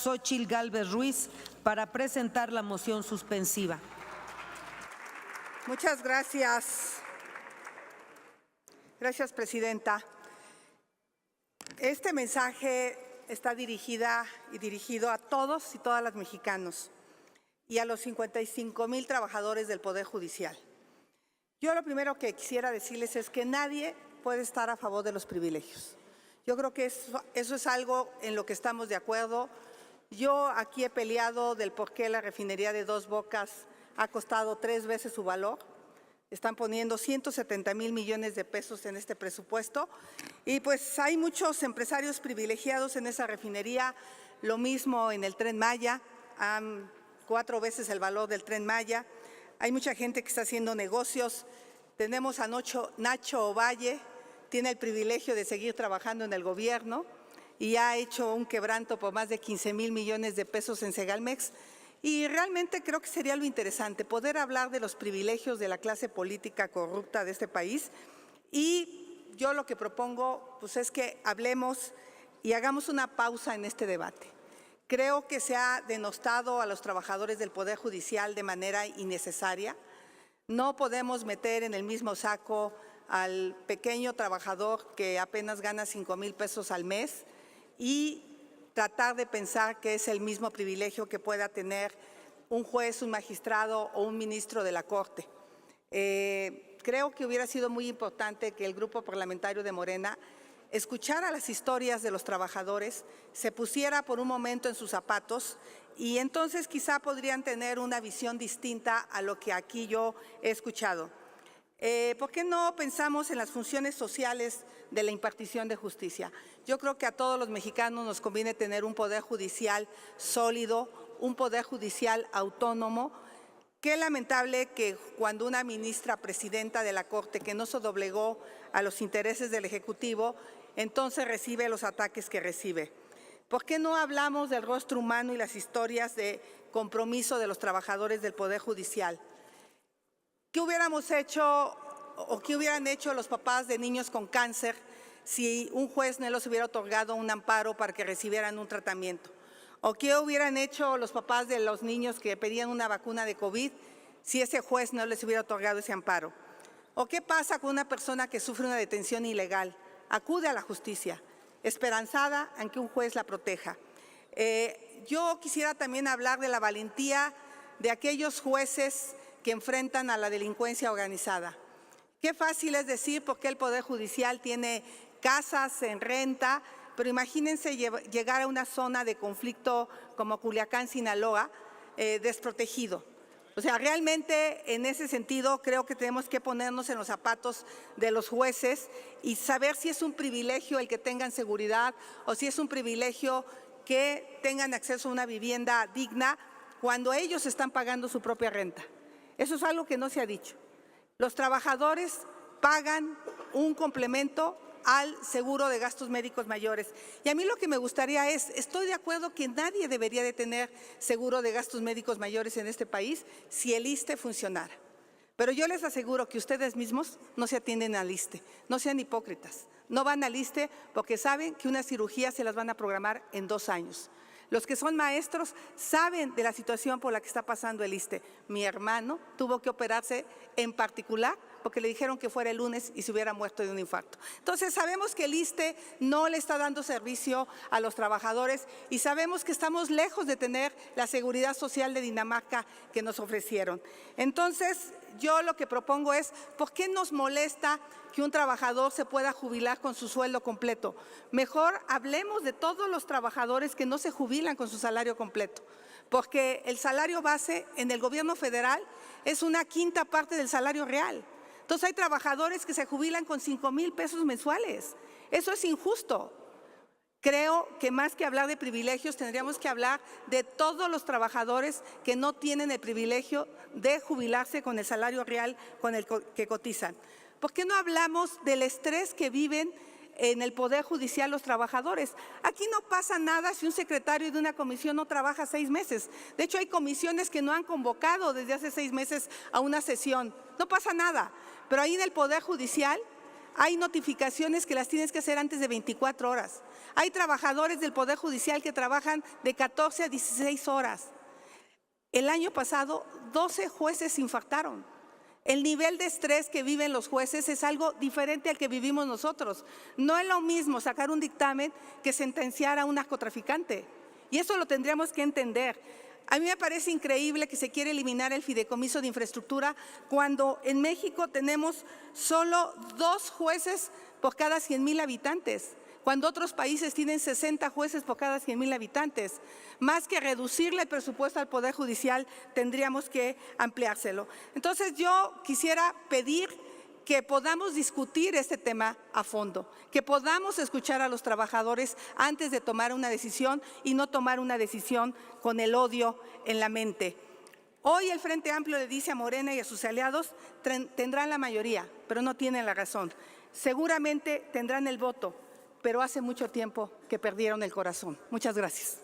Xóchitl Gálvez Ruiz para presentar la moción suspensiva. Muchas gracias. Gracias, presidenta. Este mensaje está dirigido a todos y todas las mexicanos y a los 55,000 trabajadores del Poder Judicial. Yo lo primero que quisiera decirles es que nadie puede estar a favor de los privilegios. Yo creo que eso es algo en lo que estamos de acuerdo. Yo aquí he peleado del por qué la refinería de Dos Bocas ha costado 3 veces su valor. Están poniendo 170,000 millones de pesos en este presupuesto y pues hay muchos empresarios privilegiados en esa refinería, lo mismo en el Tren Maya, 4 veces el valor del Tren Maya. Hay mucha gente que está haciendo negocios. Tenemos a Nacho Ovalle, tiene el privilegio de seguir trabajando en el gobierno y ha hecho un quebranto por más de 15,000 millones de pesos en Segalmex. Y realmente creo que sería lo interesante poder hablar de los privilegios de la clase política corrupta de este país. Y yo lo que propongo pues, es que hablemos y hagamos una pausa en este debate. Creo que se ha denostado a los trabajadores del Poder Judicial de manera innecesaria. No podemos meter en el mismo saco al pequeño trabajador que apenas gana 5,000 pesos al mes y tratar de pensar que es el mismo privilegio que pueda tener un juez, un magistrado o un ministro de la Corte. Creo que hubiera sido muy importante que el Grupo Parlamentario de Morena escuchara las historias de los trabajadores, se pusiera por un momento en sus zapatos y entonces quizá podrían tener una visión distinta a lo que aquí yo he escuchado. ¿Por qué no pensamos en las funciones sociales de la impartición de justicia? Yo creo que a todos los mexicanos nos conviene tener un poder judicial sólido, un poder judicial autónomo. Qué lamentable que cuando una ministra presidenta de la Corte que no se doblegó a los intereses del Ejecutivo, entonces recibe los ataques que recibe. ¿Por qué no hablamos del rostro humano y las historias de compromiso de los trabajadores del Poder Judicial? ¿Qué hubiéramos hecho o qué hubieran hecho los papás de niños con cáncer si un juez no les hubiera otorgado un amparo para que recibieran un tratamiento? ¿O qué hubieran hecho los papás de los niños que pedían una vacuna de COVID si ese juez no les hubiera otorgado ese amparo? ¿O qué pasa con una persona que sufre una detención ilegal? Acude a la justicia, esperanzada en que un juez la proteja. Yo quisiera también hablar de la valentía de aquellos jueces que enfrentan a la delincuencia organizada. Qué fácil es decir por qué el Poder Judicial tiene casas en renta, pero imagínense llegar a una zona de conflicto como Culiacán, Sinaloa, desprotegido. O sea, realmente en ese sentido creo que tenemos que ponernos en los zapatos de los jueces y saber si es un privilegio el que tengan seguridad o si es un privilegio que tengan acceso a una vivienda digna cuando ellos están pagando su propia renta. Eso es algo que no se ha dicho. Los trabajadores pagan un complemento al seguro de gastos médicos mayores. Y a mí lo que me gustaría es, estoy de acuerdo que nadie debería de tener seguro de gastos médicos mayores en este país si el ISSSTE funcionara. Pero yo les aseguro que ustedes mismos no se atienden al ISSSTE, no sean hipócritas. No van al ISSSTE porque saben que una cirugía se las van a programar en 2 años. Los que son maestros saben de la situación por la que está pasando el ISSSTE. Mi hermano tuvo que operarse en particular porque le dijeron que fuera el lunes y se hubiera muerto de un infarto. Entonces sabemos que el ISSSTE no le está dando servicio a los trabajadores y sabemos que estamos lejos de tener la seguridad social de Dinamarca que nos ofrecieron. Entonces yo lo que propongo es, ¿por qué nos molesta que un trabajador se pueda jubilar con su sueldo completo? Mejor hablemos de todos los trabajadores que no se jubilan con su salario completo, porque el salario base en el gobierno federal es 1/5 parte del salario real. Entonces hay trabajadores que se jubilan con 5,000 pesos mensuales. Eso es injusto. Creo que más que hablar de privilegios, tendríamos que hablar de todos los trabajadores que no tienen el privilegio de jubilarse con el salario real con el que cotizan. ¿Por qué no hablamos del estrés que viven en el Poder Judicial los trabajadores? Aquí no pasa nada si un secretario de una comisión no trabaja 6 meses. De hecho, hay comisiones que no han convocado desde hace 6 meses a una sesión. No pasa nada. Pero ahí en el Poder Judicial Hay notificaciones que las tienes que hacer antes de 24 horas. Hay trabajadores del Poder Judicial que trabajan de 14 a 16 horas. El año pasado, 12 jueces se infartaron. El nivel de estrés que viven los jueces es algo diferente al que vivimos nosotros. No es lo mismo sacar un dictamen que sentenciar a un narcotraficante. Y eso lo tendríamos que entender. A mí me parece increíble que se quiere eliminar el fideicomiso de infraestructura cuando en México tenemos solo 2 jueces por cada 100,000 habitantes, cuando otros países tienen 60 jueces por cada 100,000 habitantes. Más que reducirle el presupuesto al Poder Judicial, tendríamos que ampliárselo. Entonces, yo quisiera pedir que podamos discutir este tema a fondo, que podamos escuchar a los trabajadores antes de tomar una decisión y no tomar una decisión con el odio en la mente. Hoy el Frente Amplio le dice a Morena y a sus aliados, tendrán la mayoría, pero no tienen la razón. Seguramente tendrán el voto, pero hace mucho tiempo que perdieron el corazón. Muchas gracias.